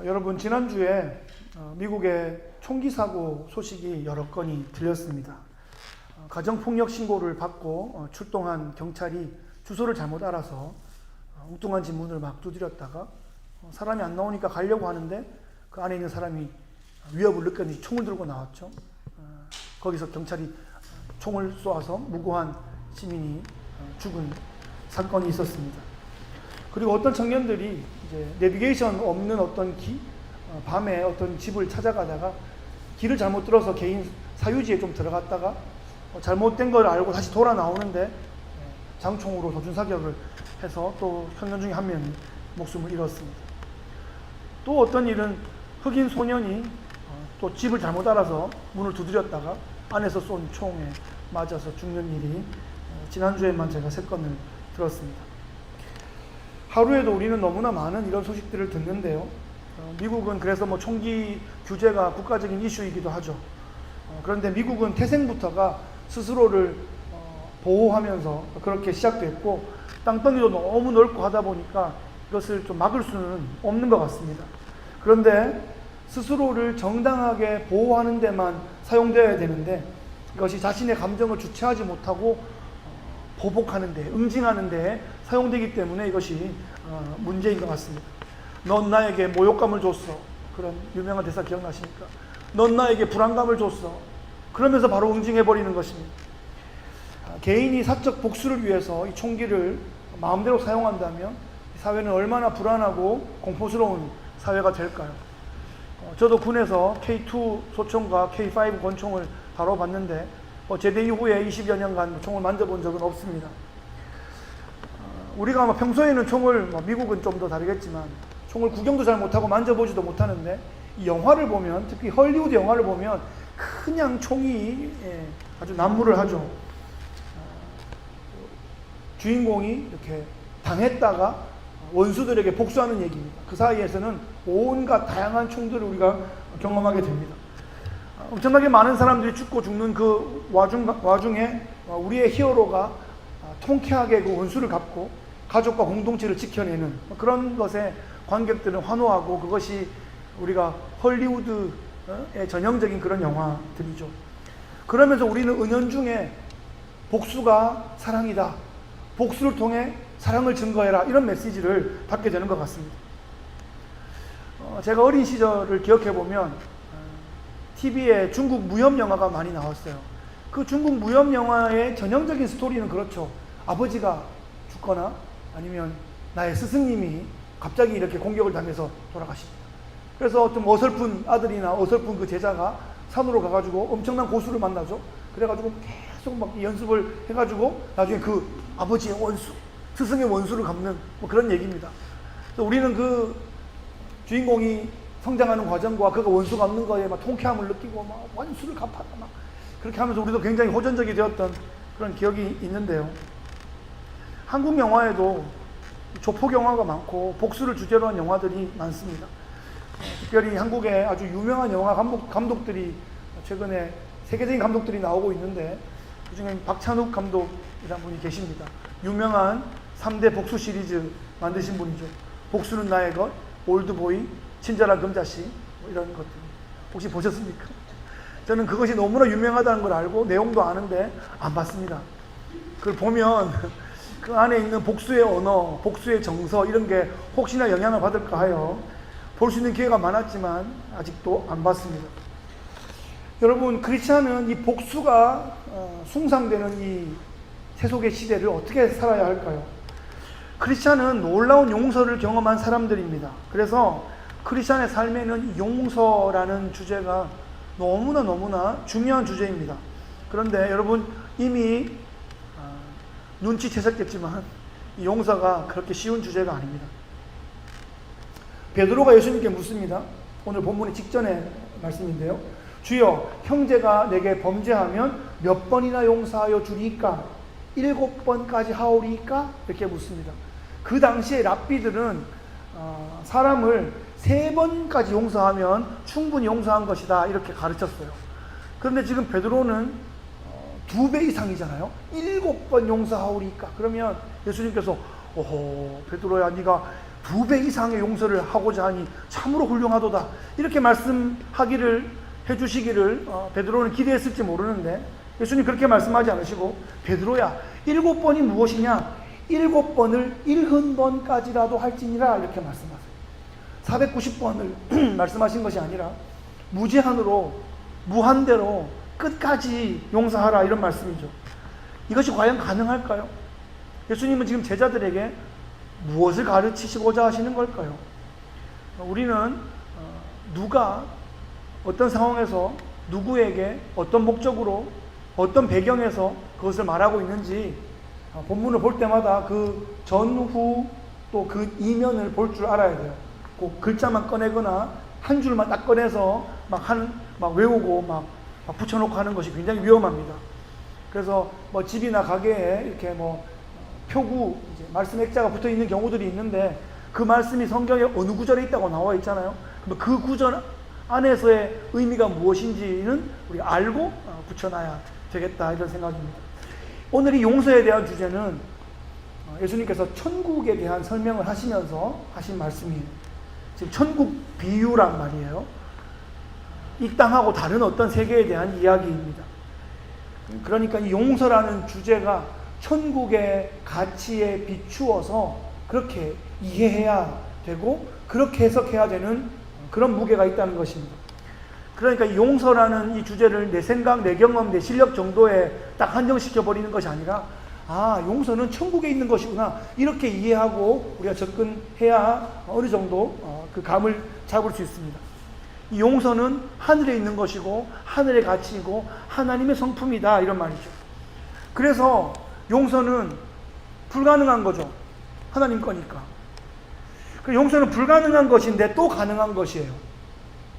여러분, 지난주에 미국의 총기 사고 소식이 여러 건이 들렸습니다. 가정폭력 신고를 받고 출동한 경찰이 주소를 잘못 알아서 엉뚱한 집 문을 막 두드렸다가 사람이 안 나오니까 가려고 하는데 그 안에 있는 사람이 위협을 느꼈는지 총을 들고 나왔죠. 거기서 경찰이 총을 쏘아서 무고한 시민이 죽은 사건이 있었습니다. 그리고 어떤 청년들이 이제 내비게이션 없는 어떤 밤에 어떤 집을 찾아가다가 길을 잘못 들어서 개인 사유지에 좀 들어갔다가 잘못된 걸 알고 다시 돌아 나오는데 장총으로 도준 사격을 해서 또 청년 중에 한 명이 목숨을 잃었습니다. 또 어떤 일은 흑인 소년이 또 집을 잘못 알아서 문을 두드렸다가 안에서 쏜 총에 맞아서 죽는 일이 지난주에만 제가 3건을 들었습니다. 하루에도 우리는 너무나 많은 이런 소식들을 듣는데요. 미국은 그래서 총기 규제가 국가적인 이슈이기도 하죠. 그런데 미국은 태생부터가 스스로를 보호하면서 그렇게 시작됐고, 땅덩이도 너무 넓고 하다 보니까 이것을 좀 막을 수는 없는 것 같습니다. 그런데 스스로를 정당하게 보호하는 데만 사용되어야 되는데, 이것이 자신의 감정을 주체하지 못하고 보복하는 데, 응징하는 데 사용되기 때문에 이것이 문제인 것 같습니다. 넌 나에게 모욕감을 줬어. 그런 유명한 대사 기억나십니까? 넌 나에게 불안감을 줬어. 그러면서 바로 응징해버리는 것입니다. 개인이 사적 복수를 위해서 이 총기를 마음대로 사용한다면 이 사회는 얼마나 불안하고 공포스러운 사회가 될까요? 저도 군에서 K2 소총과 K5 권총을 다뤄봤는데 제대 이후에 20여 년간 총을 만져본 적은 없습니다. 우리가 아마 평소에는 총을, 미국은 좀 더 다르겠지만 총을 구경도 잘 못하고 만져보지도 못하는데, 이 영화를 보면, 특히 헐리우드 영화를 보면 그냥 총이 아주 난무를 하죠. 주인공이 이렇게 당했다가 원수들에게 복수하는 얘기입니다. 그 사이에서는 온갖 다양한 총들을 우리가 경험하게 됩니다. 엄청나게 많은 사람들이 죽고 죽는 그 와중에 우리의 히어로가 통쾌하게 그 원수를 갚고 가족과 공동체를 지켜내는 그런 것에 관객들은 환호하고, 그것이 우리가 헐리우드의 전형적인 그런 영화들이죠. 그러면서 우리는 은연중에 복수가 사랑이다, 복수를 통해 사랑을 증거해라, 이런 메시지를 받게 되는 것 같습니다. 제가 어린 시절을 기억해보면 TV에 중국 무협 영화가 많이 나왔어요. 그 중국 무협 영화의 전형적인 스토리는 그렇죠. 아버지가 죽거나 아니면 나의 스승님이 갑자기 이렇게 공격을 당해서 돌아가십니다. 그래서 어떤 어설픈 아들이나 어설픈 그 제자가 산으로 가가지고 엄청난 고수를 만나죠. 그래가지고 계속 막 연습을 해가지고 나중에 그 아버지의 원수, 스승의 원수를 갚는 그런 얘기입니다. 그래서 우리는 그 주인공이 성장하는 과정과 그가 원수 갚는 거에 막 통쾌함을 느끼고 막 원수를 갚았다 막 그렇게 하면서 우리도 굉장히 호전적이 되었던 그런 기억이 있는데요. 한국 영화에도 조폭 영화가 많고 복수를 주제로 한 영화들이 많습니다. 특별히 한국의 아주 유명한 영화 감독들이 최근에 세계적인 감독들이 나오고 있는데, 그중에 박찬욱 감독이라는 분이 계십니다. 유명한 3대 복수 시리즈 만드신 분이죠. 복수는 나의 것, 올드보이, 친절한 금자씨, 이런 것들 혹시 보셨습니까? 저는 그것이 너무나 유명하다는 걸 알고 내용도 아는데 안 봤습니다. 그걸 보면 그 안에 있는 복수의 언어, 복수의 정서, 이런 게 혹시나 영향을 받을까 하여 볼 수 있는 기회가 많았지만 아직도 안 봤습니다. 여러분, 크리스찬은 이 복수가 숭상되는 이 세속의 시대를 어떻게 살아야 할까요? 크리스찬은 놀라운 용서를 경험한 사람들입니다. 그래서 크리스찬의 삶에는 용서라는 주제가 너무나 중요한 주제입니다. 그런데 여러분, 이미 눈치채셨겠지만 이 용서가 그렇게 쉬운 주제가 아닙니다. 베드로가 예수님께 묻습니다. 오늘 본문의 직전의 말씀인데요. 주여, 형제가 내게 범죄하면 몇 번이나 용서하여 주리까? 7번까지 하오리까? 이렇게 묻습니다. 그 당시에 랍비들은 사람을 3번까지 용서하면 충분히 용서한 것이다, 이렇게 가르쳤어요. 그런데 지금 베드로는 2배 이상이잖아요. 7번 용서하오리까? 그러면 예수님께서 오호, 베드로야, 네가 2배 이상의 용서를 하고자 하니 참으로 훌륭하도다. 이렇게 말씀하기를 해주시기를 베드로는 기대했을지 모르는데 예수님 그렇게 말씀하지 않으시고 베드로야 7번이 무엇이냐? 7번을 70번까지라도 할지니라 이렇게 말씀하세요. 490번을 말씀하신 것이 아니라 무제한으로 무한대로 끝까지 용서하라 이런 말씀이죠. 이것이 과연 가능할까요? 예수님은 지금 제자들에게 무엇을 가르치시고자 하시는 걸까요? 우리는 누가 어떤 상황에서 누구에게 어떤 목적으로 어떤 배경에서 그것을 말하고 있는지 본문을 볼 때마다 그 전후 또 그 이면을 볼 줄 알아야 돼요. 꼭 글자만 꺼내거나 한 줄만 딱 꺼내서 막 외우고 막 붙여놓고 하는 것이 굉장히 위험합니다. 그래서 뭐 집이나 가게에 이렇게 뭐 표구, 이제 말씀 액자가 붙어 있는 경우들이 있는데 그 말씀이 성경에 어느 구절에 있다고 나와 있잖아요. 그럼 그 구절 안에서의 의미가 무엇인지는 우리가 알고 붙여놔야 되겠다 이런 생각입니다. 오늘 이 용서에 대한 주제는 예수님께서 천국에 대한 설명을 하시면서 하신 말씀이에요. 지금 천국 비유란 말이에요. 이 땅하고 다른 어떤 세계에 대한 이야기입니다. 그러니까 이 용서라는 주제가 천국의 가치에 비추어서 그렇게 이해해야 되고 그렇게 해석해야 되는 그런 무게가 있다는 것입니다. 그러니까 이 용서라는 이 주제를 내 생각, 내 경험, 내 실력 정도에 딱 한정시켜 버리는 것이 아니라 용서는 천국에 있는 것이구나 이렇게 이해하고 우리가 접근해야 어느 정도 그 감을 잡을 수 있습니다. 이 용서는 하늘에 있는 것이고 하늘의 가치이고 하나님의 성품이다 이런 말이죠. 그래서 용서는 불가능한 거죠. 하나님 거니까. 용서는 불가능한 것인데 또 가능한 것이에요.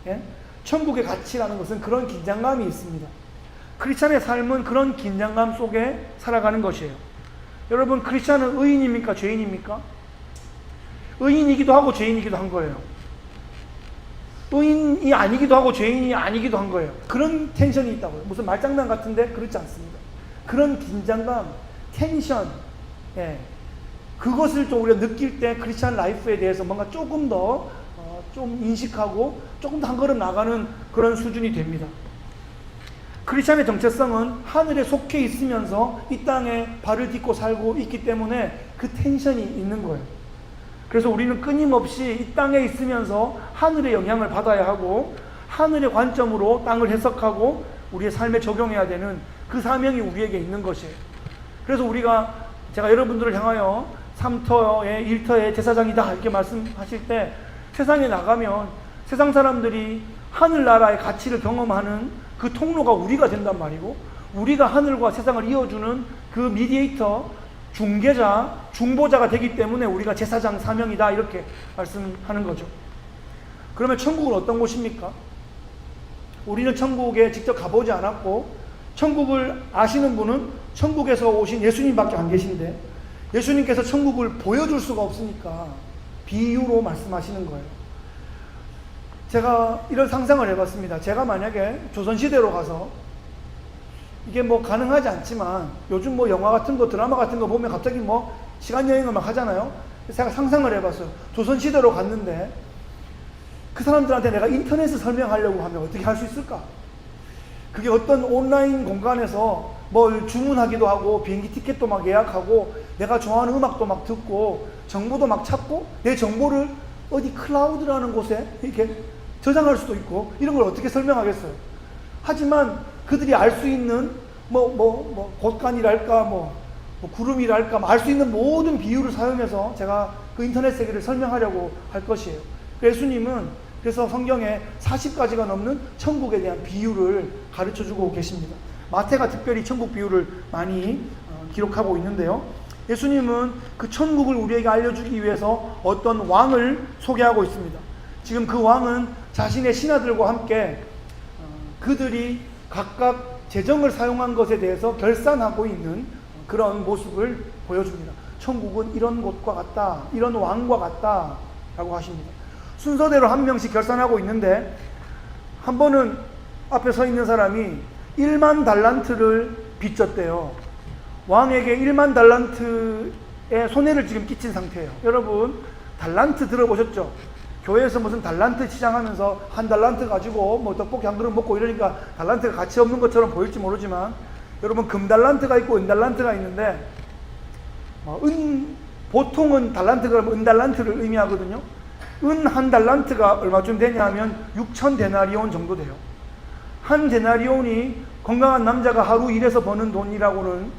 예? 천국의 가치라는 것은 그런 긴장감이 있습니다. 크리스찬의 삶은 그런 긴장감 속에 살아가는 것이에요. 여러분, 크리스찬은 의인입니까? 죄인입니까? 의인이기도 하고 죄인이기도 한 거예요. 의인이 아니기도 하고 죄인이 아니기도 한 거예요. 그런 텐션이 있다고요. 무슨 말장난 같은데 그렇지 않습니다. 그런 긴장감, 텐션, 그것을 좀 우리가 느낄 때 크리스찬 라이프에 대해서 뭔가 조금 더 좀 인식하고 조금 더 한 걸음 나가는 그런 수준이 됩니다. 크리스찬의 정체성은 하늘에 속해 있으면서 이 땅에 발을 딛고 살고 있기 때문에 그 텐션이 있는 거예요. 그래서 우리는 끊임없이 이 땅에 있으면서 하늘의 영향을 받아야 하고 하늘의 관점으로 땅을 해석하고 우리의 삶에 적용해야 되는 그 사명이 우리에게 있는 것이에요. 그래서 제가 여러분들을 향하여 3터의 1터의 제사장이다 이렇게 말씀하실 때 세상에 나가면 세상 사람들이 하늘나라의 가치를 경험하는 그 통로가 우리가 된단 말이고 우리가 하늘과 세상을 이어주는 그 미디에이터, 중개자, 중보자가 되기 때문에 우리가 제사장 사명이다 이렇게 말씀하는 거죠. 그러면 천국은 어떤 곳입니까? 우리는 천국에 직접 가보지 않았고 천국을 아시는 분은 천국에서 오신 예수님밖에 안 계신데 예수님께서 천국을 보여줄 수가 없으니까 비유로 말씀하시는 거예요. 제가 이런 상상을 해봤습니다. 제가 만약에 조선시대로 가서 이게 뭐 가능하지 않지만 요즘 뭐 영화 같은 거 드라마 같은 거 보면 갑자기 뭐 시간여행을 막 하잖아요. 제가 상상을 해봤어요. 조선시대로 갔는데 그 사람들한테 내가 인터넷을 설명하려고 하면 어떻게 할 수 있을까? 그게 어떤 온라인 공간에서 뭘 주문하기도 하고 비행기 티켓도 막 예약하고 내가 좋아하는 음악도 막 듣고 정보도 막 찾고 내 정보를 어디 클라우드라는 곳에 이렇게 저장할 수도 있고 이런 걸 어떻게 설명하겠어요? 하지만 그들이 알 수 있는 곳간이랄까 구름이랄까 알 수 있는 모든 비유를 사용해서 제가 그 인터넷 세계를 설명하려고 할 것이에요. 예수님은 그래서 성경에 40가지가 넘는 천국에 대한 비유를 가르쳐주고 계십니다. 마태가 특별히 천국 비유를 많이 기록하고 있는데요. 예수님은 그 천국을 우리에게 알려주기 위해서 어떤 왕을 소개하고 있습니다. 지금 그 왕은 자신의 신하들과 함께 그들이 각각 재정을 사용한 것에 대해서 결산하고 있는 그런 모습을 보여줍니다. 천국은 이런 곳과 같다, 이런 왕과 같다 라고 하십니다. 순서대로 한 명씩 결산하고 있는데 한 번은 앞에 서 있는 사람이 1만 달란트를 빚졌대요. 왕에게 1만 달란트의 손해를 지금 끼친 상태예요. 여러분, 달란트 들어보셨죠? 교회에서 무슨 달란트 시장하면서 한 달란트 가지고 뭐 떡볶이 한 그릇 먹고 이러니까 달란트가 가치 없는 것처럼 보일지 모르지만, 여러분 금달란트가 있고 은달란트가 있는데, 보통은 달란트가 은달란트를 의미하거든요. 은 한 달란트가 얼마쯤 되냐 하면 6천 데나리온 정도 돼요. 한 데나리온이 건강한 남자가 하루 일해서 버는 돈이라고는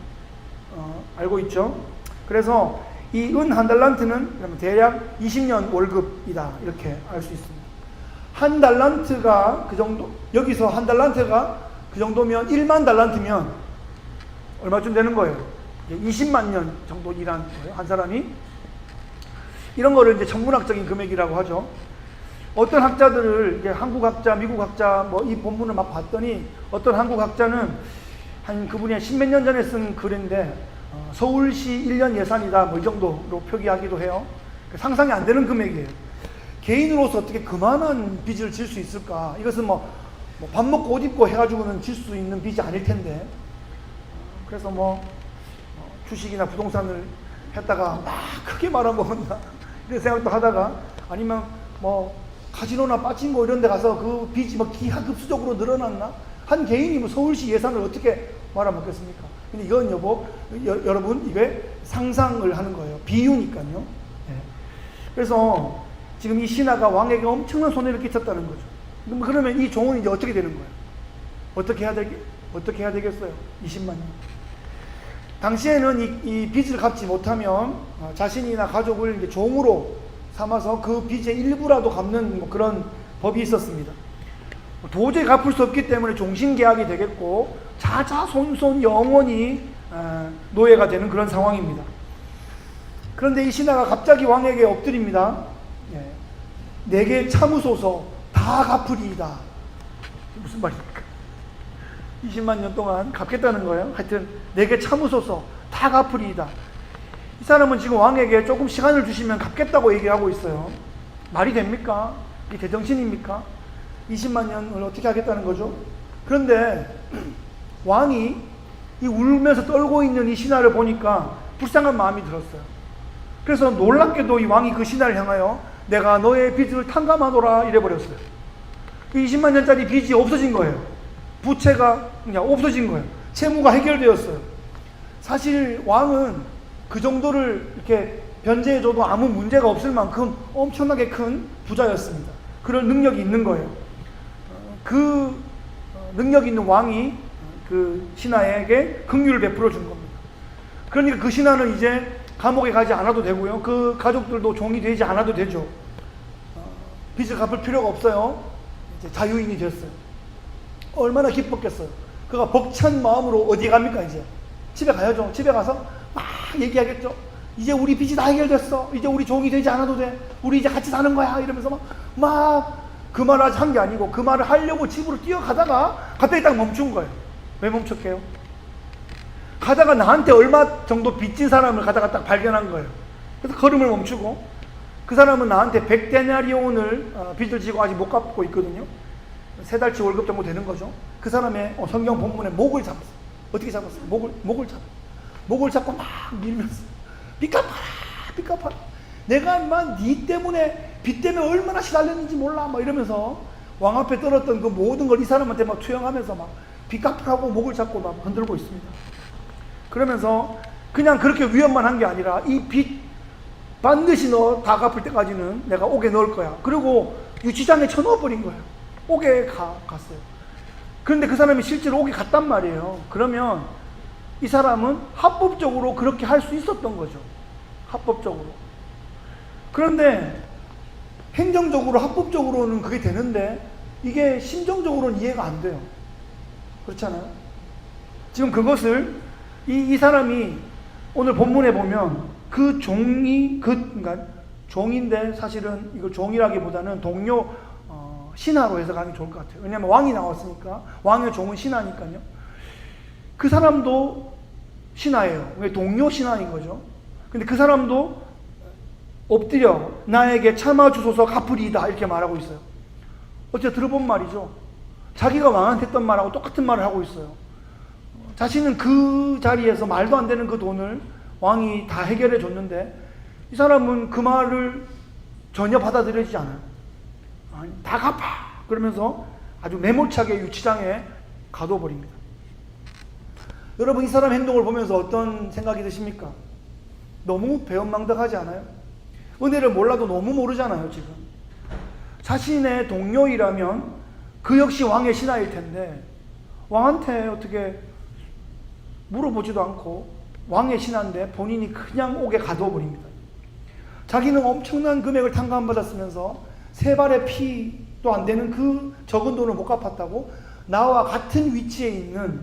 알고 있죠. 그래서 이 은 한 달란트는 대략 20년 월급이다, 이렇게 알 수 있습니다. 한 달란트가 그 정도, 여기서 한 달란트가 그 정도면 1만 달란트면 얼마쯤 되는 거예요? 20만 년 정도 일한 거예요, 한 사람이. 이런 거를 이제 천문학적인 금액이라고 하죠. 어떤 학자들을, 이제 한국 학자, 미국 학자, 뭐 이 본문을 막 봤더니, 어떤 한국 학자는 그분이 10몇 년 전에 쓴 글인데, 서울시 1년 예산이다, 뭐 이 정도로 표기하기도 해요. 상상이 안 되는 금액이에요. 개인으로서 어떻게 그만한 빚을 질 수 있을까? 이것은 뭐 밥 먹고 옷 입고 해가지고는 질 수 있는 빚이 아닐 텐데. 그래서 주식이나 부동산을 했다가 막 크게 말아먹었나, 이런 생각도 하다가, 아니면 카지노나 빠친코 이런 데 가서 그 빚이 기하급수적으로 늘어났나? 한 개인이 서울시 예산을 어떻게 말아먹겠습니까? 근데 이건 여러분, 이게 상상을 하는 거예요. 비유니까요. 네. 그래서 지금 이 신하가 왕에게 엄청난 손해를 끼쳤다는 거죠. 그러면 이 종은 이제 어떻게 되는 거예요? 어떻게 해야 되겠어요? 20만 년. 당시에는 이 빚을 갚지 못하면 자신이나 가족을 이제 종으로 삼아서 그 빚의 일부라도 갚는 그런 법이 있었습니다. 도저히 갚을 수 없기 때문에 종신계약이 되겠고, 자자손손 영원히 노예가 되는 그런 상황입니다. 그런데 이 신하가 갑자기 왕에게 엎드립니다. 내게 참으소서, 다 갚으리이다. 무슨 말입니까? 20만 년 동안 갚겠다는 거예요. 하여튼 내게 참으소서, 다 갚으리이다. 이 사람은 지금 왕에게 조금 시간을 주시면 갚겠다고 얘기하고 있어요. 말이 됩니까? 이게 제정신입니까? 20만 년을 어떻게 하겠다는 거죠? 그런데 왕이 이 울면서 떨고 있는 이 신하를 보니까 불쌍한 마음이 들었어요. 그래서 놀랍게도 이 왕이 그 신하를 향하여 내가 너의 빚을 탕감하노라 이래버렸어요. 그 20만 년짜리 빚이 없어진 거예요. 부채가 그냥 없어진 거예요. 채무가 해결되었어요. 사실 왕은 그 정도를 이렇게 변제해줘도 아무 문제가 없을 만큼 엄청나게 큰 부자였습니다. 그런 능력이 있는 거예요. 그 능력 있는 왕이 그 신하에게 긍휼을 베풀어 준 겁니다. 그러니까 그 신하는 이제 감옥에 가지 않아도 되고요. 그 가족들도 종이 되지 않아도 되죠. 빚을 갚을 필요가 없어요. 이제 자유인이 됐어요. 얼마나 기뻤겠어요. 그가 벅찬 마음으로 어디 갑니까? 이제 집에 가야죠. 집에 가서 막 얘기하겠죠. 이제 우리 빚이 다 해결됐어. 이제 우리 종이 되지 않아도 돼. 우리 이제 같이 사는 거야. 이러면서 막 그 말을 한 게 아니고, 그 말을 하려고 집으로 뛰어가다가 갑자기 딱 멈춘 거예요. 왜 멈췄게요? 가다가 나한테 얼마 정도 빚진 사람을 가다가 딱 발견한 거예요. 그래서 걸음을 멈추고, 그 사람은 나한테 100데나리온을 빚을 지고 아직 못 갚고 있거든요. 3달치 월급 정도 되는 거죠. 그 사람의 성경 본문에 목을 잡았어요. 어떻게 잡았어요? 목을 잡고 막 밀면서 빚 갚아라, 빚 갚아라. 내가 인마 니 때문에 빚 때문에 얼마나 시달렸는지 몰라, 막 이러면서 왕 앞에 떨었던 그 모든 걸 이 사람한테 막 투영하면서 막 빚 갚으라고 목을 잡고 막 흔들고 있습니다. 그러면서 그냥 그렇게 위험만 한 게 아니라 이 빚 반드시 너 다 갚을 때까지는 내가 옥에 넣을 거야. 그리고 유치장에 쳐넣어버린 거예요. 옥에 갔어요. 그런데 그 사람이 실제로 옥에 갔단 말이에요. 그러면 이 사람은 합법적으로 그렇게 할 수 있었던 거죠. 합법적으로. 그런데 행정적으로, 합법적으로는 그게 되는데 이게 심정적으로는 이해가 안 돼요. 그렇잖아요. 지금 그것을 이 사람이 오늘 본문에 보면 그 종이 그러니까 종인데, 사실은 이걸 종이라기보다는 동료 신하로 해석하는 게 좋을 것 같아요. 왜냐하면 왕이 나왔으니까, 왕의 종은 신하니까요. 그 사람도 신하예요. 왜? 동료 신하인 거죠. 근데 그 사람도 엎드려 나에게 참아주소서 갚으리이다 이렇게 말하고 있어요. 어째 들어본 말이죠. 자기가 왕한테 했던 말하고 똑같은 말을 하고 있어요. 자신은 그 자리에서 말도 안 되는 그 돈을 왕이 다 해결해 줬는데, 이 사람은 그 말을 전혀 받아들여지지 않아요. 아니, 다 갚아! 그러면서 아주 매몰차게 유치장에 가둬버립니다. 여러분, 이 사람 행동을 보면서 어떤 생각이 드십니까? 너무 배은망덕하지 않아요? 은혜를 몰라도 너무 모르잖아요, 지금. 자신의 동료이라면 그 역시 왕의 신하일 텐데 왕한테 어떻게 물어보지도 않고 왕의 신하인데 본인이 그냥 옥에 가둬버립니다. 자기는 엄청난 금액을 탕감받았으면서 세 발의 피도 안 되는 그 적은 돈을 못 갚았다고 나와 같은 위치에 있는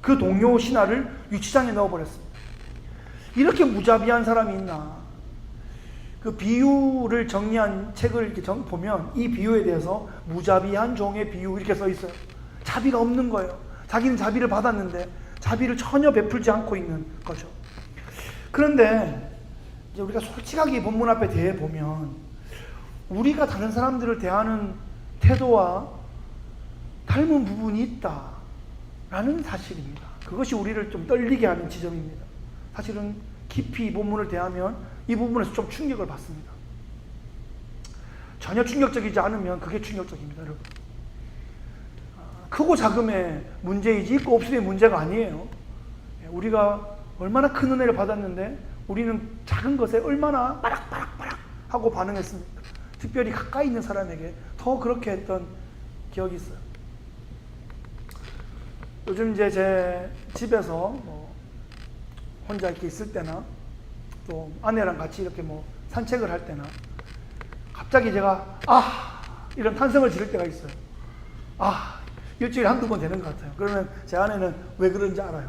그 동료 신하를 유치장에 넣어버렸습니다. 이렇게 무자비한 사람이 있나? 그 비유를 정리한 책을 이렇게 보면 이 비유에 대해서 무자비한 종의 비유 이렇게 써 있어요. 자비가 없는 거예요. 자기는 자비를 받았는데 자비를 전혀 베풀지 않고 있는 거죠. 그런데 이제 우리가 솔직하게 본문 앞에 대해 보면 우리가 다른 사람들을 대하는 태도와 닮은 부분이 있다라는 사실입니다. 그것이 우리를 좀 떨리게 하는 지점입니다. 사실은 깊이 본문을 대하면 이 부분에서 좀 충격을 받습니다. 전혀 충격적이지 않으면 그게 충격적입니다, 여러분. 크고 작음의 문제이지 있고 없음의 문제가 아니에요. 우리가 얼마나 큰 은혜를 받았는데 우리는 작은 것에 얼마나 빠락빠락빠락 하고 반응했습니까? 특별히 가까이 있는 사람에게 더 그렇게 했던 기억이 있어요. 요즘 이제 제 집에서 혼자 이렇게 있을 때나 또 아내랑 같이 이렇게 산책을 할 때나 갑자기 제가 이런 탄성을 지를 때가 있어요. 일주일에 한두 번 되는 것 같아요. 그러면 제 아내는 왜 그런지 알아요.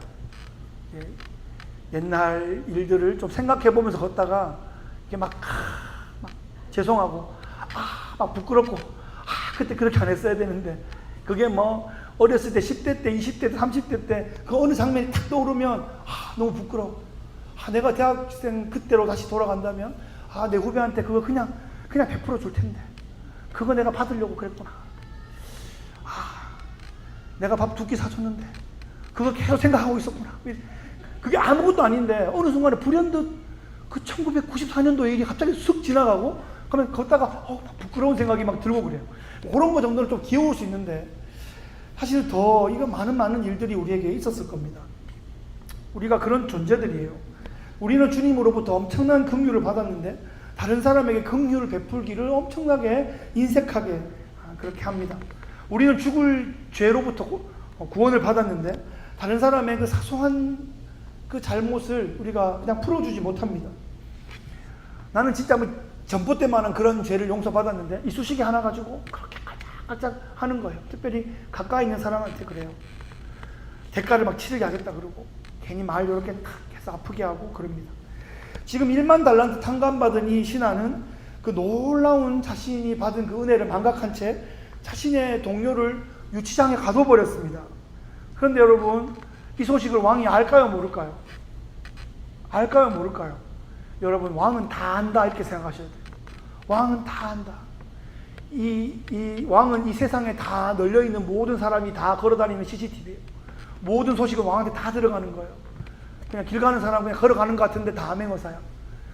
옛날 일들을 좀 생각해 보면서 걷다가 이렇게 막 죄송하고 막 부끄럽고 그때 그렇게 안 했어야 되는데 그게 어렸을 때 10대 때 20대 때 30대 때 그 어느 장면이 탁 떠오르면 너무 부끄러워. 내가 대학생 그때로 다시 돌아간다면 내 후배한테 그거 그냥 베풀어 줄 텐데 그거 내가 받으려고 그랬구나. 내가 밥 2끼 사줬는데 그거 계속 생각하고 있었구나. 그게 아무것도 아닌데 어느 순간에 불현듯 그 1994년도 일이 갑자기 쑥 지나가고 그러면 걷다가 부끄러운 생각이 막 들고 그래요. 그런 거 정도는 좀 귀여울 수 있는데 사실 더 이거 많은 일들이 우리에게 있었을 겁니다. 우리가 그런 존재들이에요. 우리는 주님으로부터 엄청난 긍휼을 받았는데 다른 사람에게 긍휼을 베풀기를 엄청나게 인색하게 그렇게 합니다. 우리는 죽을 죄로부터 구원을 받았는데 다른 사람의 그 사소한 그 잘못을 우리가 그냥 풀어주지 못합니다. 나는 진짜 전봇대만한 그런 죄를 용서받았는데 이쑤시개 하나 가지고 그렇게 깔짝깔짝 하는 거예요. 특별히 가까이 있는 사람한테 그래요. 대가를 막 치르게 하겠다 그러고 괜히 말 이렇게 탁 해서 아프게 하고 그럽니다. 지금 1만 달란트 탕감받은 이 신하는 그 놀라운 자신이 받은 그 은혜를 망각한 채 자신의 동료를 유치장에 가둬버렸습니다. 그런데 여러분, 이 소식을 왕이 알까요, 모를까요? 알까요, 모를까요? 여러분, 왕은 다 안다 이렇게 생각하셔야 돼요. 왕은 다 안다. 이 왕은 이 세상에 다 널려있는 모든 사람이 다 걸어다니는 CCTV예요. 모든 소식은 왕한테 다 들어가는 거예요. 그냥 길 가는 사람 그냥 걸어가는 것 같은데 다 맹어사야.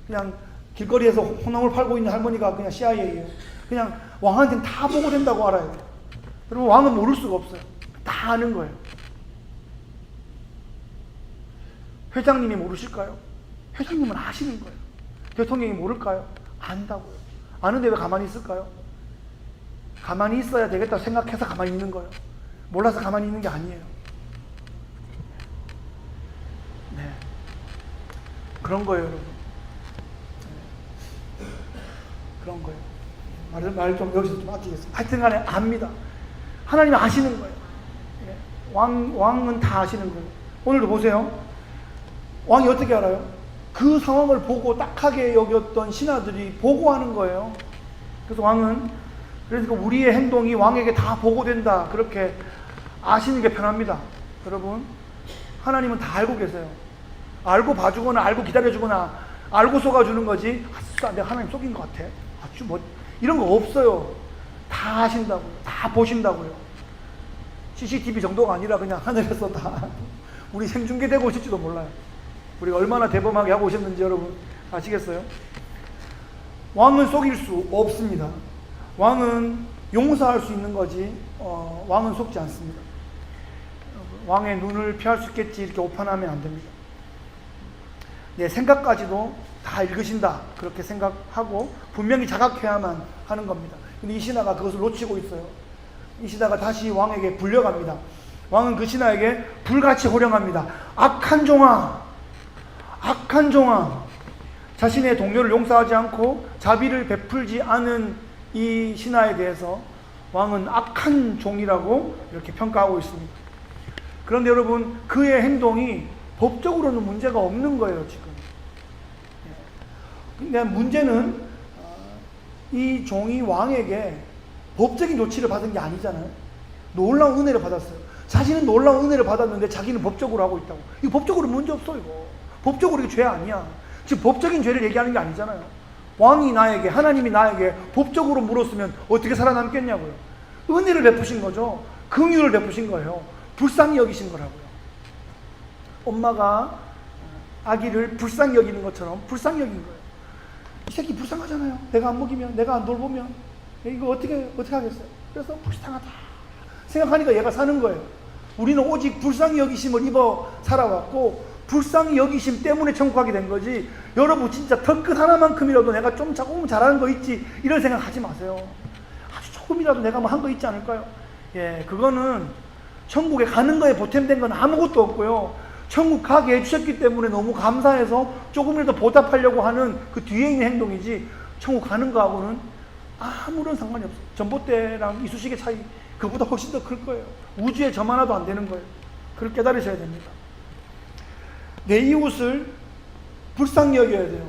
그냥 길거리에서 콩나물 팔고 있는 할머니가 그냥 CIA예요. 그냥 왕한테는 다 보고된다고 알아야 돼요. 여러분, 왕은 모를 수가 없어요. 다 아는 거예요. 회장님이 모르실까요? 회장님은 아시는 거예요. 대통령이 모를까요? 안다고요. 아는데 왜 가만히 있을까요? 가만히 있어야 되겠다 생각해서 가만히 있는 거예요. 몰라서 가만히 있는 게 아니에요. 네, 그런 거예요, 여러분. 네. 그런 거예요. 말을 좀 여기서 좀 아끼겠습니다. 하여튼 간에 압니다. 하나님이 아시는 거예요. 예. 왕은 다 아시는 거예요. 오늘도 보세요. 왕이 어떻게 알아요? 그 상황을 보고 딱하게 여겼던 신하들이 보고하는 거예요. 그래서 왕은 그래서 우리의 행동이 왕에게 다 보고된다 그렇게 아시는 게 편합니다. 여러분, 하나님은 다 알고 계세요. 알고 봐주거나 알고 기다려주거나 알고 속아주는 거지 내가 하나님 속인 것 같아 이런 거 없어요. 다 아신다고요. 다 보신다고요. CCTV 정도가 아니라 그냥 하늘에서 다 우리 생중계되고 오실지도 몰라요. 우리가 얼마나 대범하게 하고 오셨는지 여러분 아시겠어요? 왕은 속일 수 없습니다. 왕은 용서할 수 있는 거지 왕은 속지 않습니다. 왕의 눈을 피할 수 있겠지 이렇게 오판하면 안 됩니다. 내 생각까지도 다 읽으신다 그렇게 생각하고 분명히 자각해야만 하는 겁니다. 근데 이 신하가 그것을 놓치고 있어요. 이 신하가 다시 왕에게 불려갑니다. 왕은 그 신하에게 불같이 호령합니다. 악한 종아, 악한 종아. 자신의 동료를 용서하지 않고 자비를 베풀지 않은 이 신하에 대해서 왕은 악한 종이라고 이렇게 평가하고 있습니다. 그런데 여러분, 그의 행동이 법적으로는 문제가 없는 거예요, 지금. 근데 문제는 이 종이 왕에게 법적인 조치를 받은 게 아니잖아요. 놀라운 은혜를 받았어요. 자신은 놀라운 은혜를 받았는데 자기는 법적으로 하고 있다고. 이거 법적으로 문제 없어, 이거. 법적으로 이게 죄 아니야. 지금 법적인 죄를 얘기하는 게 아니잖아요. 왕이 나에게, 하나님이 나에게 법적으로 물었으면 어떻게 살아남겠냐고요. 은혜를 베푸신 거죠. 긍휼을 베푸신 거예요. 불쌍히 여기신 거라고요. 엄마가 아기를 불쌍히 여기는 것처럼 불쌍히 여긴 거예요. 이 새끼 불쌍하잖아요. 내가 안 먹이면, 내가 안 돌보면 이거 어떻게 하겠어요? 그래서 불쌍하다 생각하니까 얘가 사는 거예요. 우리는 오직 불쌍히 여기심을 입어 살아왔고 불쌍히 여기심 때문에 천국 가게 된 거지. 여러분 진짜 턱끝 하나만큼이라도 내가 좀 조금 잘하는 거 있지 이런 생각 하지 마세요. 아주 조금이라도 내가 뭐 한 거 있지 않을까요? 예, 그거는 천국에 가는 거에 보탬된 건 아무것도 없고요. 천국 가게 해주셨기 때문에 너무 감사해서 조금이라도 보답하려고 하는 그 뒤에 있는 행동이지 천국 가는 거하고는 아무런 상관이 없어요. 전봇대랑 이쑤시개 차이 그보다 훨씬 더 클 거예요. 우주에 점 하나도 안 되는 거예요. 그걸 깨달으셔야 됩니다. 내 이웃을 불쌍히 여겨야 돼요.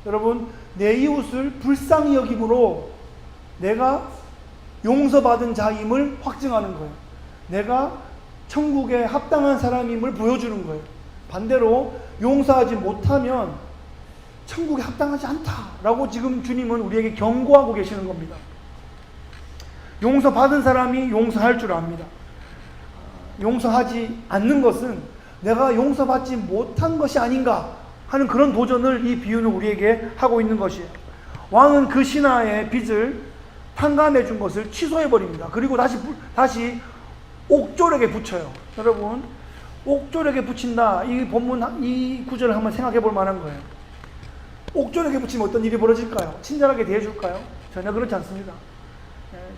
여러분, 내 이웃을 불쌍히 여김으로 내가 용서받은 자임을 확증하는 거예요. 내가 천국에 합당한 사람임을 보여주는 거예요. 반대로 용서하지 못하면 천국에 합당하지 않다라고 지금 주님은 우리에게 경고하고 계시는 겁니다. 용서받은 사람이 용서할 줄 압니다. 용서하지 않는 것은 내가 용서받지 못한 것이 아닌가 하는 그런 도전을 이 비유는 우리에게 하고 있는 것이에요. 왕은 그 신하의 빚을 탕감해 준 것을 취소해 버립니다. 그리고 다시 옥졸에게 붙여요. 여러분, 옥졸에게 붙인다. 이 본문, 이 구절을 한번 생각해 볼 만한 거예요. 옥졸에게 붙이면 어떤 일이 벌어질까요? 친절하게 대해줄까요? 전혀 그렇지 않습니다.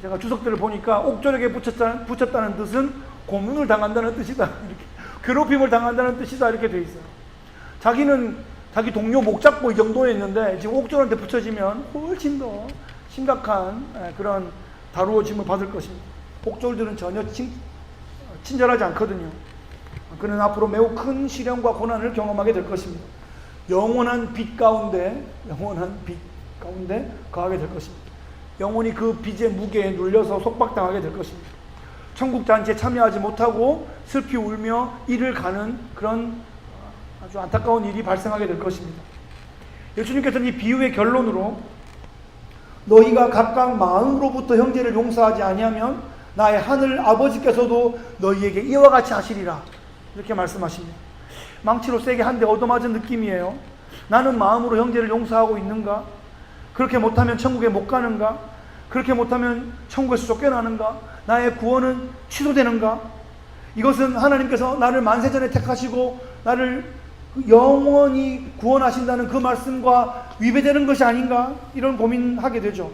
제가 주석들을 보니까 옥졸에게 붙였다는 뜻은 고문을 당한다는 뜻이다. 이렇게 괴롭힘을 당한다는 뜻이다. 이렇게 돼 있어요. 자기는 자기 동료 목 잡고 이 정도였는데 지금 옥졸한테 붙여지면 훨씬 더 심각한 그런 다루어짐을 받을 것입니다. 옥졸들은 전혀 친절하지 않거든요. 그는 앞으로 매우 큰 시련과 고난을 경험하게 될 것입니다. 영원한 빚 가운데 거하게 될 것입니다. 영원히 그 빚의 무게에 눌려서 속박당하게 될 것입니다. 천국 잔치에 참여하지 못하고 슬피 울며 이를 가는 그런 아주 안타까운 일이 발생하게 될 것입니다. 예수님께서는 이 비유의 결론으로 너희가 각각 마음으로부터 형제를 용서하지 아니하면 나의 하늘 아버지께서도 너희에게 이와 같이 하시리라 이렇게 말씀하십니다. 망치로 세게 한 대 얻어맞은 느낌이에요. 나는 마음으로 형제를 용서하고 있는가? 그렇게 못하면 천국에 못 가는가? 그렇게 못하면 천국에서 쫓겨나는가? 나의 구원은 취소되는가? 이것은 하나님께서 나를 만세전에 택하시고 나를 영원히 구원하신다는 그 말씀과 위배되는 것이 아닌가? 이런 고민하게 되죠.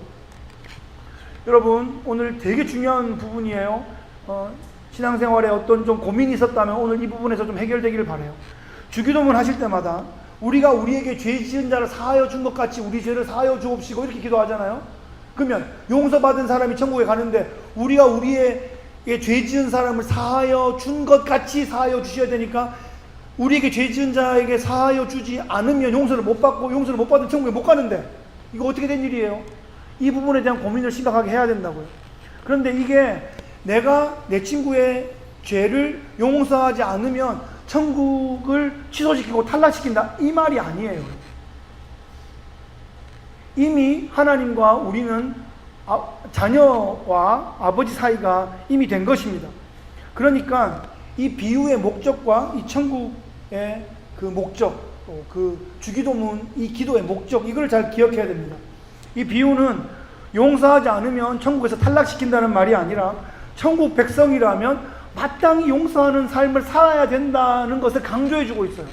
여러분, 오늘 되게 중요한 부분이에요. 신앙생활에 어떤 좀 고민이 있었다면 오늘 이 부분에서 좀 해결되기를 바라요. 주기도문 하실 때마다 우리가 우리에게 죄 지은 자를 사하여 준 것 같이 우리 죄를 사하여 주옵시고 이렇게 기도하잖아요. 그러면 용서받은 사람이 천국에 가는데 우리가 우리에게 죄 지은 사람을 사하여 준 것 같이 사하여 주셔야 되니까 우리에게 죄 지은 자에게 사하여 주지 않으면 용서를 못 받고 용서를 못 받으면 천국에 못 가는데 이거 어떻게 된 일이에요? 이 부분에 대한 고민을 심각하게 해야 된다고요. 그런데 이게 내가 내 친구의 죄를 용서하지 않으면 천국을 취소시키고 탈락시킨다 이 말이 아니에요. 이미 하나님과 우리는 자녀와 아버지 사이가 이미 된 것입니다. 그러니까 이 비유의 목적과 이 천국의 그 목적, 또 그 주기도문 이 기도의 목적 이걸 잘 기억해야 됩니다. 이 비유는 용서하지 않으면 천국에서 탈락시킨다는 말이 아니라 천국 백성이라면 마땅히 용서하는 삶을 살아야 된다는 것을 강조해 주고 있어요.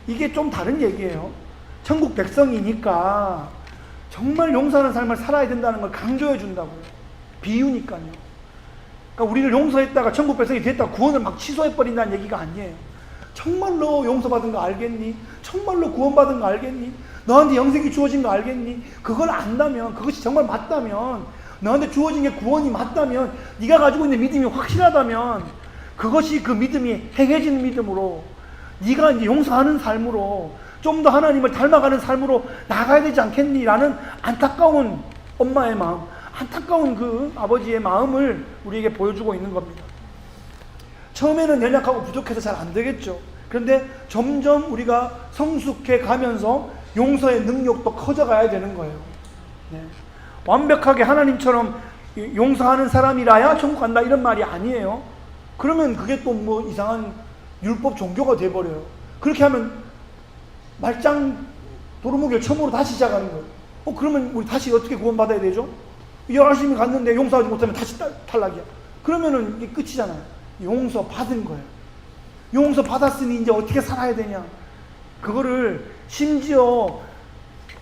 이게 좀 다른 얘기예요. 천국 백성이니까 정말 용서하는 삶을 살아야 된다는 걸 강조해 준다고요. 비유니까요. 그러니까 우리를 용서했다가 천국 백성이 됐다가 구원을 막 취소해 버린다는 얘기가 아니에요. 정말로 용서받은 거 알겠니? 정말로 구원받은 거 알겠니? 너한테 영생이 주어진 거 알겠니? 그걸 안다면, 그것이 정말 맞다면, 너한테 주어진 게 구원이 맞다면, 네가 가지고 있는 믿음이 확실하다면 그것이 그 믿음이 행해지는 믿음으로, 네가 이제 용서하는 삶으로, 좀 더 하나님을 닮아가는 삶으로 나가야 되지 않겠니? 라는 안타까운 엄마의 마음, 안타까운 그 아버지의 마음을 우리에게 보여주고 있는 겁니다. 처음에는 연약하고 부족해서 잘 안 되겠죠. 그런데 점점 우리가 성숙해 가면서 용서의 능력도 커져가야 되는 거예요. 네. 완벽하게 하나님처럼 용서하는 사람이라야 천국 간다 이런 말이 아니에요. 그러면 그게 또 뭐 이상한 율법 종교가 돼버려요. 그렇게 하면 말짱 도루묵이를 처음으로 다시 시작하는 거예요. 그러면 우리 다시 어떻게 구원받아야 되죠? 열심히 갔는데 용서하지 못하면 다시 탈락이야. 그러면은 이게 끝이잖아요. 용서 받은 거예요. 용서 받았으니 이제 어떻게 살아야 되냐. 그거를 심지어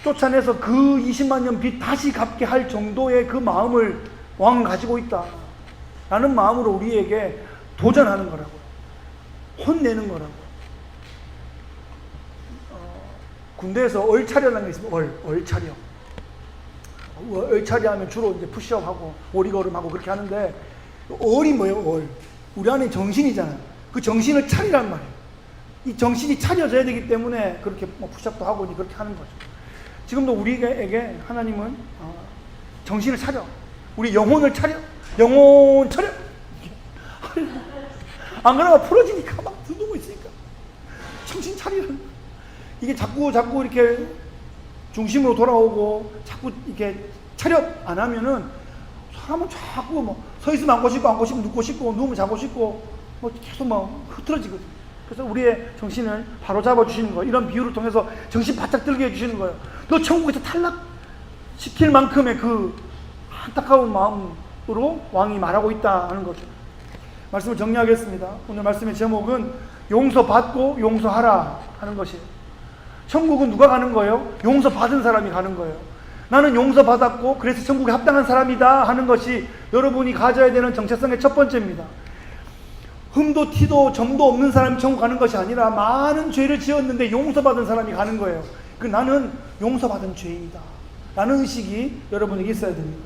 쫓아내서 그 20만 년 빚 다시 갚게 할 정도의 그 마음을 왕은 가지고 있다 라는 마음으로 우리에게 도전하는 거라고요. 혼내는 거라고요. 군대에서 얼차려라는 게 있습니다. 얼차려. 얼차려 하면 주로 이제 푸시업하고 오리걸음하고 그렇게 하는데, 얼이 뭐예요? 얼. 우리 안에 정신이잖아요. 그 정신을 차리란 말이에요. 이 정신이 차려져야 되기 때문에 그렇게 뭐 푸시업도 하고 그렇게 하는 거죠. 지금도 우리에게 하나님은 정신을 차려, 우리 영혼을 차려, 영혼 차려. 안 그러면 풀어지니까 막 두고 있으니까 정신 차리는. 이게 자꾸 이렇게 중심으로 돌아오고 자꾸 이렇게 차렷 안 하면은 사람은 자꾸 뭐 서 있으면 앉고 싶고 눕고 싶고 누우면 자고 싶고 뭐 계속 막 흐트러지거든요. 그래서 우리의 정신을 바로 잡아주시는 거예요. 이런 비유를 통해서 정신 바짝 들게 해주시는 거예요. 너 천국에서 탈락시킬 만큼의 그 안타까운 마음으로 왕이 말하고 있다 하는 거죠. 말씀을 정리하겠습니다. 오늘 말씀의 제목은 용서받고 용서하라 하는 것이에요. 천국은 누가 가는 거예요? 용서받은 사람이 가는 거예요. 나는 용서받았고 그래서 천국에 합당한 사람이다 하는 것이 여러분이 가져야 되는 정체성의 첫 번째입니다. 흠도 티도 점도 없는 사람이 천국 가는 것이 아니라 많은 죄를 지었는데 용서받은 사람이 가는 거예요. 나는 용서받은 죄인이다 라는 의식이 여러분에게 있어야 됩니다.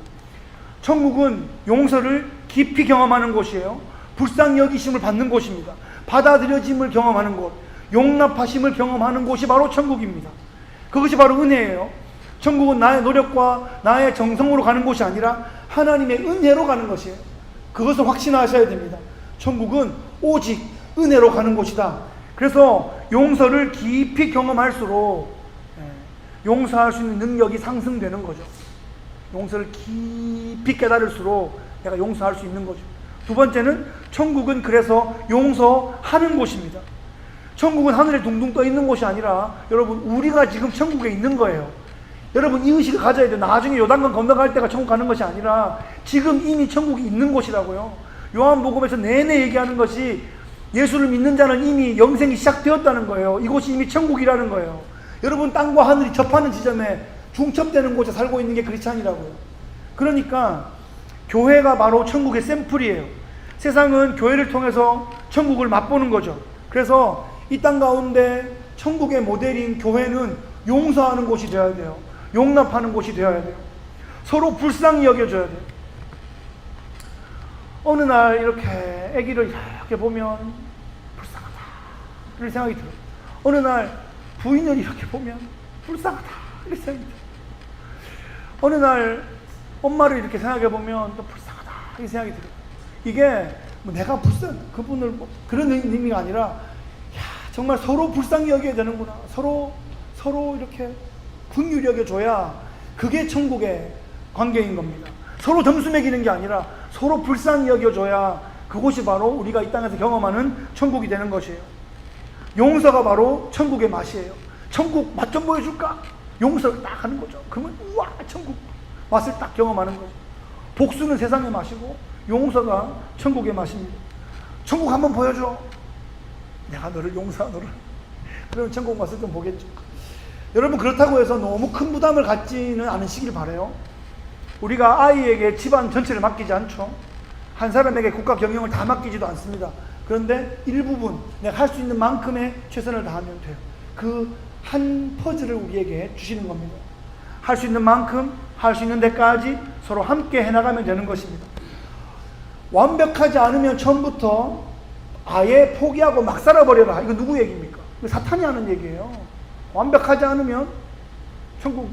천국은 용서를 깊이 경험하는 곳이에요. 불쌍히 여기심을 받는 곳입니다. 받아들여짐을 경험하는 곳, 용납하심을 경험하는 곳이 바로 천국입니다. 그것이 바로 은혜예요. 천국은 나의 노력과 나의 정성으로 가는 곳이 아니라 하나님의 은혜로 가는 것이에요. 그것을 확신하셔야 됩니다. 천국은 오직 은혜로 가는 곳이다. 그래서 용서를 깊이 경험할수록 용서할 수 있는 능력이 상승되는 거죠. 용서를 깊이 깨달을수록 내가 용서할 수 있는 거죠. 두 번째는 천국은 그래서 용서하는 곳입니다. 천국은 하늘에 둥둥 떠 있는 곳이 아니라 여러분 우리가 지금 천국에 있는 거예요. 여러분 이 의식을 가져야 돼요. 나중에 요단강 건너갈 때가 천국 가는 것이 아니라 지금 이미 천국이 있는 곳이라고요. 요한복음에서 내내 얘기하는 것이 예수를 믿는 자는 이미 영생이 시작되었다는 거예요. 이곳이 이미 천국이라는 거예요. 여러분 땅과 하늘이 접하는 지점에 중첩되는 곳에 살고 있는 게 크리스찬이라고요. 그러니까 교회가 바로 천국의 샘플이에요. 세상은 교회를 통해서 천국을 맛보는 거죠. 그래서 이 땅 가운데 천국의 모델인 교회는 용서하는 곳이 되어야 돼요. 용납하는 곳이 되어야 돼요. 서로 불쌍히 여겨줘야 돼요. 어느 날 이렇게 아기를 이렇게 보면 불쌍하다 이런 생각이 들어요. 어느 날 부인을 이렇게 보면 불쌍하다 이런 생각이 들어요. 어느 날 엄마를 이렇게 생각해 보면 또 불쌍하다 이런 생각이 들어요. 이게 뭐 내가 그분을 뭐 그런 의미가 아니라 야, 정말 서로 불쌍히 여겨야 되는구나. 서로 이렇게 긍휼히 여겨줘야 그게 천국의 관계인 겁니다. 서로 점수 매기는 게 아니라 서로 불쌍히 여겨줘야 그곳이 바로 우리가 이 땅에서 경험하는 천국이 되는 것이에요. 용서가 바로 천국의 맛이에요. 천국 맛 좀 보여줄까? 용서를 딱 하는 거죠. 그러면 우와 천국 맛을 딱 경험하는 거죠. 복수는 세상의 맛이고 용서가 천국의 맛입니다. 천국 한번 보여줘. 내가 너를 용서하노라. 그러면 천국 맛을 좀 보겠죠. 여러분 그렇다고 해서 너무 큰 부담을 갖지는 않으시길 바라요. 우리가 아이에게 집안 전체를 맡기지 않죠. 한 사람에게 국가 경영을 다 맡기지도 않습니다. 그런데 일부분 내가 할 수 있는 만큼의 최선을 다하면 돼요. 그 한 퍼즐을 우리에게 주시는 겁니다. 할 수 있는 만큼 할 수 있는 데까지 서로 함께 해나가면 되는 것입니다. 완벽하지 않으면 처음부터 아예 포기하고 막 살아버려라. 이거 누구 얘기입니까? 이거 사탄이 하는 얘기예요. 완벽하지 않으면 천국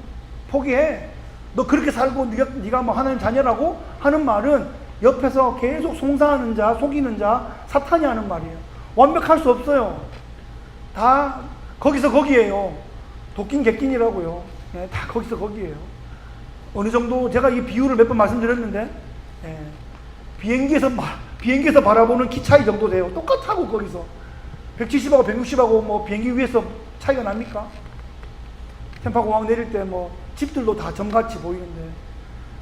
포기해. 너 그렇게 살고 네가 뭐 하나님 자녀라고 하는 말은 옆에서 계속 송사하는 자, 속이는 자, 사탄이 하는 말이에요. 완벽할 수 없어요. 다 거기서 거기에요. 도끼인 객낀이라고요. 네, 다 거기서 거기에요. 어느 정도 제가 이 비유를 몇 번 말씀드렸는데 비행기에서 바라보는 키 차이 정도 돼요. 똑같다고 거기서 170하고 160하고 뭐 비행기 위에서 차이가 납니까? 템파공항 내릴 때 뭐 집들도 다 점같이 보이는데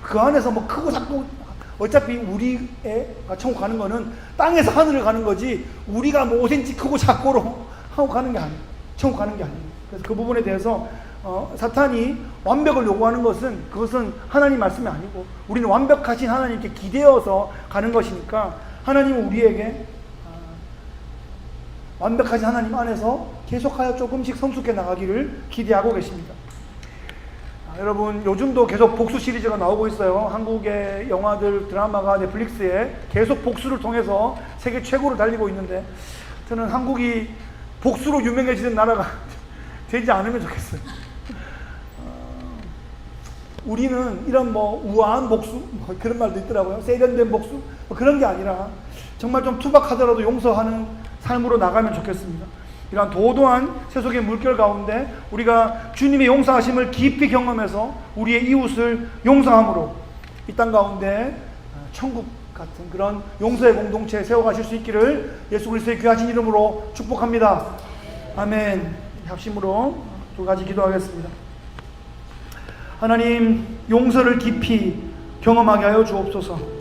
그 안에서 뭐 크고 작고 어차피 우리가 천국 가는 거는 땅에서 하늘을 가는 거지 우리가 뭐 5cm 크고 작고로 하고 가는 게 아니에요. 천국 가는 게 아니에요. 그래서 그 부분에 대해서 사탄이 완벽을 요구하는 것은 그것은 하나님 말씀이 아니고 우리는 완벽하신 하나님께 기대어서 가는 것이니까 하나님은 우리에게 완벽하신 하나님 안에서 계속하여 조금씩 성숙해 나가기를 기대하고 계십니다. 여러분 요즘도 계속 복수 시리즈가 나오고 있어요. 한국의 영화들 드라마가 넷플릭스에 계속 복수를 통해서 세계 최고를 달리고 있는데 저는 한국이 복수로 유명해지는 나라가 되지 않으면 좋겠어요. 우리는 이런 뭐 우아한 복수 뭐 그런 말도 있더라고요. 세련된 복수 뭐 그런 게 아니라 정말 좀 투박하더라도 용서하는 삶으로 나가면 좋겠습니다. 이러한 도도한 세속의 물결 가운데 우리가 주님의 용서하심을 깊이 경험해서 우리의 이웃을 용서함으로 이 땅 가운데 천국 같은 그런 용서의 공동체 세워가실 수 있기를 예수 그리스도의 귀하신 이름으로 축복합니다. 아멘. 합심으로 두 가지 기도하겠습니다. 하나님, 용서를 깊이 경험하게 하여 주옵소서.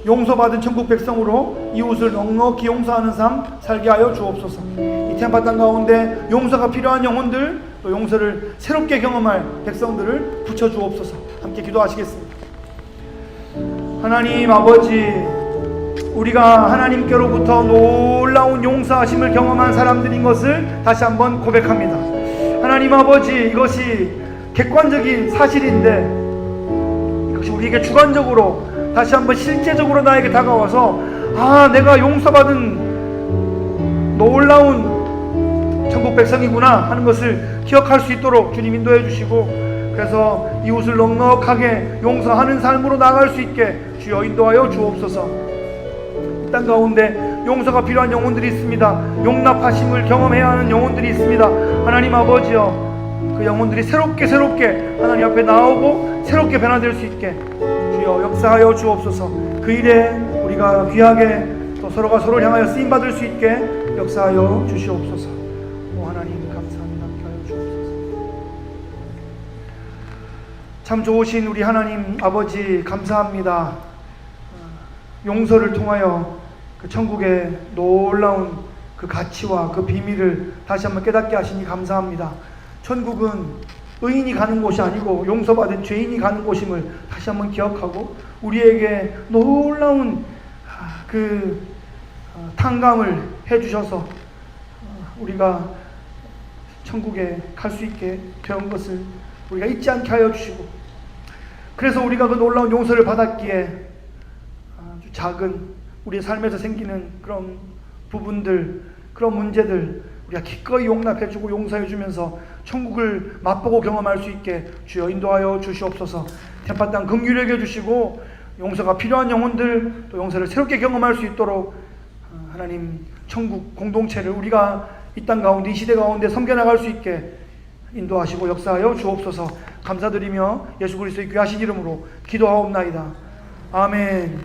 용서받은 천국 백성으로 이웃을 넉넉히 용서하는 삶 살게 하여 주옵소서. 이 템파 땅 가운데 용서가 필요한 영혼들, 또 용서를 새롭게 경험할 백성들을 붙여주옵소서. 함께 기도하시겠습니다. 하나님 아버지, 우리가 하나님께로부터 놀라운 용서하심을 경험한 사람들인 것을 다시 한번 고백합니다. 하나님 아버지, 이것이 객관적인 사실인데 이것이 우리에게 주관적으로 다시 한번 실제적으로 나에게 다가와서 내가 용서받은 놀라운 천국 백성이구나 하는 것을 기억할 수 있도록 주님 인도해 주시고, 그래서 이웃을 넉넉하게 용서하는 삶으로 나아갈 수 있게 주여 인도하여 주옵소서. 이 땅 가운데 용서가 필요한 영혼들이 있습니다. 용납하심을 경험해야 하는 영혼들이 있습니다. 하나님 아버지여, 그 영혼들이 새롭게 하나님 앞에 나오고 새롭게 변화될 수 있게 주여 역사하여 주옵소서. 그 일에 우리가 귀하게 또 서로가 서로를 향하여 쓰임받을 수 있게 역사하여 주시옵소서. 오 하나님 감사합니다. 함께 하여 주옵소서. 참 좋으신 우리 하나님 아버지 감사합니다. 용서를 통하여 그 천국의 놀라운 그 가치와 그 비밀을 다시 한번 깨닫게 하시니 감사합니다. 천국은 의인이 가는 곳이 아니고 용서받은 죄인이 가는 곳임을 다시 한번 기억하고 우리에게 놀라운 그 탕감을 해주셔서 우리가 천국에 갈 수 있게 되온 것을 우리가 잊지 않게 하여 주시고, 그래서 우리가 그 놀라운 용서를 받았기에 아주 작은 우리의 삶에서 생기는 그런 부분들, 그런 문제들 우리가 기꺼이 용납해주고 용서해주면서 천국을 맛보고 경험할 수 있게 주여 인도하여 주시옵소서. 템파 땅 긍휼히 여겨주시고 용서가 필요한 영혼들 또 용서를 새롭게 경험할 수 있도록 하나님 천국 공동체를 우리가 이 땅 가운데 이 시대 가운데 섬겨나갈 수 있게 인도하시고 역사하여 주옵소서. 감사드리며 예수 그리스도의 귀하신 이름으로 기도하옵나이다. 아멘.